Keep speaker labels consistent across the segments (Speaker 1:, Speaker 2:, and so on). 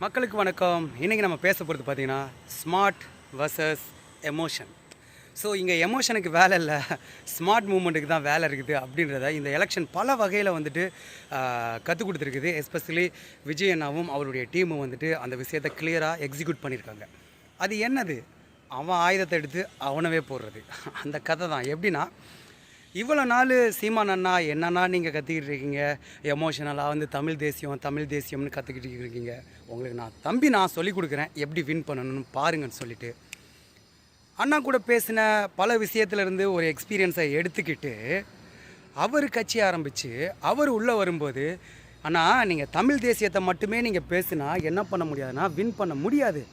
Speaker 1: மக்களுக்கு வணக்கம். இன்றைக்கி நம்ம பேச போகிறது பார்த்திங்கன்னா ஸ்மார்ட் வர்சஸ் எமோஷன். ஸோ இங்கே எமோஷனுக்கு வேலை இல்லை, ஸ்மார்ட் மூமெண்ட்டுக்கு தான் வேலை இருக்குது அப்படின்றத இந்த எலெக்ஷன் பல வகையில் வந்துட்டு கற்றுக் கொடுத்துருக்குது. எஸ்பெஷலி விஜய் அண்ணாவும் அவருடைய டீமும் வந்துட்டு அந்த விஷயத்தை கிளியராக எக்ஸிக்யூட் பண்ணியிருக்காங்க. அது என்னது? அவன் ஆயுதத்தை எடுத்து அவனவே போடுறது, அந்த கதை தான். எப்படின்னா, இவ்வளோ நாள் சீமான் அண்ணா என்னன்னா நீங்கள் கற்றுக்கிட்டு இருக்கீங்க, எமோஷனலாக வந்து தமிழ் தேசியம்னு கற்றுக்கிட்டு இருக்கீங்க. உங்களுக்கு நான் சொல்லிக் கொடுக்குறேன் எப்படி வின் பண்ணணும்னு பாருங்கன்னு சொல்லிட்டு அண்ணா கூட பேசின பல விஷயத்துலேருந்து ஒரு எக்ஸ்பீரியன்ஸை எடுத்துக்கிட்டு அவர் கட்சி ஆரம்பித்து அவர் உள்ளே வரும்போது, அண்ணா நீங்கள் தமிழ் தேசியத்தை மட்டுமே நீங்கள் பேசுனா என்ன பண்ண முடியாதுன்னா வின் பண்ண முடியாது.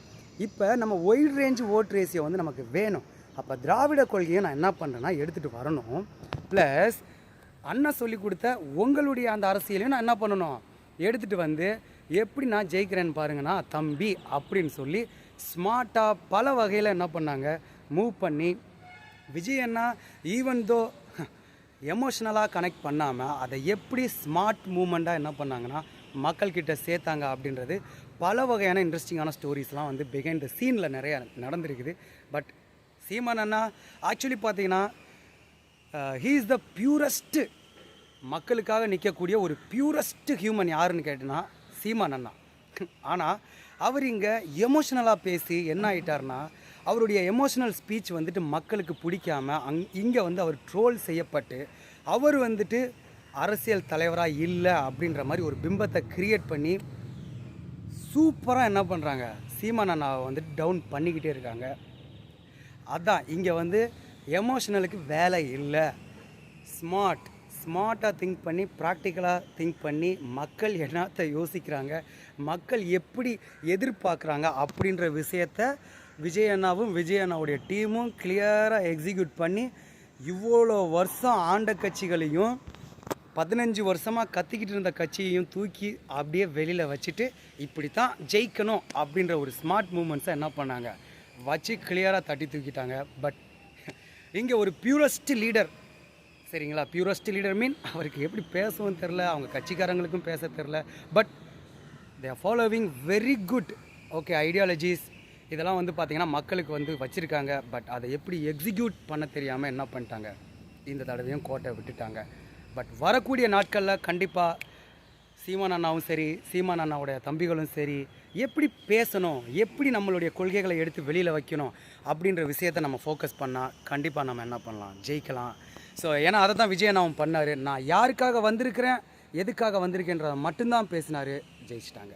Speaker 1: இப்போ நம்ம ஒயிட் ரேஞ்ச் ஓட் ரேஷியோ வந்து நமக்கு வேணும். அப்போ திராவிட கொள்கையை நான் என்ன பண்ணுறேன்னா எடுத்துகிட்டு வரணும். ப்ளஸ் அண்ணன் சொல்லி கொடுத்த உங்களுடைய அந்த அரசியலையும் நான் என்ன பண்ணணும், எடுத்துகிட்டு வந்து எப்படி நான் ஜெயிக்கிறேன்னு பாருங்கன்னா தம்பி அப்படின்னு சொல்லி ஸ்மார்ட்டாக பல வகையில் என்ன பண்ணாங்க, மூவ் பண்ணி விஜய் அண்ணா ஈவன் தோ எமோஷ்னலாக கனெக்ட் பண்ணாமல் அதை எப்படி ஸ்மார்ட் மூமெண்ட்டாக என்ன பண்ணாங்கன்னா மக்கள்கிட்ட சேர்த்தாங்க அப்படின்றது பல வகையான இன்ட்ரெஸ்டிங்கான ஸ்டோரிஸ்லாம் வந்து பிஹைண்ட் த சீனில் நிறையா நடந்திருக்குது. பட் சீமான் அண்ணா ஆக்சுவலி பார்த்தீங்கன்னா ஹீ இஸ் த பியூரஸ்ட்டு, மக்களுக்காக நிற்கக்கூடிய ஒரு பியூரஸ்ட்டு ஹியூமன் யாருன்னு கேட்டேன்னா சீமான் அண்ணா. ஆனால் அவர் இங்கே எமோஷ்னலாக பேசி என்ன ஆகிட்டார்னா, அவருடைய எமோஷ்னல் ஸ்பீச் வந்துட்டு மக்களுக்கு பிடிக்காமல் இங்கே வந்து அவர் ட்ரோல் செய்யப்பட்டு அவர் வந்துட்டு அரசியல் தலைவராக இல்லை அப்படின்ற மாதிரி ஒரு பிம்பத்தை க்ரியேட் பண்ணி சூப்பராக என்ன பண்ணுறாங்க, சீமான் அண்ணாவை வந்துட்டு டவுன் பண்ணிக்கிட்டே இருக்காங்க. அதான் இங்கே வந்து எமோஷ்னலுக்கு வேலை இல்லை, ஸ்மார்ட்டாக திங்க் பண்ணி ப்ராக்டிக்கலாக திங்க் பண்ணி மக்கள் என்னத்தை யோசிக்கிறாங்க, மக்கள் எப்படி எதிர்பார்க்குறாங்க அப்படின்ற விஷயத்த விஜய் அண்ணாவும் விஜய் அண்ணாவுடைய டீமும் கிளியராக எக்ஸிக்யூட் பண்ணி இவ்வளோ வருஷம் ஆண்ட கட்சிகளையும் 15 வருஷமாக கத்திக்கிட்டு இருந்த கட்சியையும் தூக்கி அப்படியே வெளியில் வச்சுட்டு இப்படி தான் ஜெயிக்கணும் அப்படின்ற ஒரு ஸ்மார்ட் மூமெண்ட்ஸை என்ன பண்ணாங்க வச்சு கிளியராக தட்டி தூக்கிட்டாங்க. பட் இங்கே ஒரு பியூரஸ்ட் லீடர், சரிங்களா, பியூரஸ்ட் லீடர் மீன் அவருக்கு எப்படி பேசவும் தெரில, அவங்க கட்சிக்காரங்களுக்கும் பேச தெரில. But they are following very good ideologies. இதெல்லாம் வந்து பார்த்திங்கன்னா மக்களுக்கு வந்து வச்சுருக்காங்க. பட் அதை எப்படி எக்ஸிக்யூட் பண்ண தெரியாமல் என்ன பண்ணிட்டாங்க, இந்த தடவையும் கோட்டை விட்டுட்டாங்க. பட் வரக்கூடிய நாட்களில் கண்டிப்பாக சீமான் அண்ணாவும் சரி, சீமான் அண்ணாவுடைய தம்பிகளும் சரி, எப்படி பேசணும், எப்படி நம்மளுடைய கொள்கைகளை எடுத்து வெளியில் வைக்கணும் அப்படின்ற விஷயத்தை நம்ம ஃபோக்கஸ் பண்ணால் கண்டிப்பாக நம்ம என்ன பண்ணலாம், ஜெயிக்கலாம். ஸோ ஏன்னா அதை தான் விஜய் அண்ணாவும் பண்ணார். நான் யாருக்காக வந்திருக்கிறேன், எதுக்காக வந்திருக்கேன்றதை மட்டும்தான் பேசினார், ஜெயிச்சிட்டாங்க.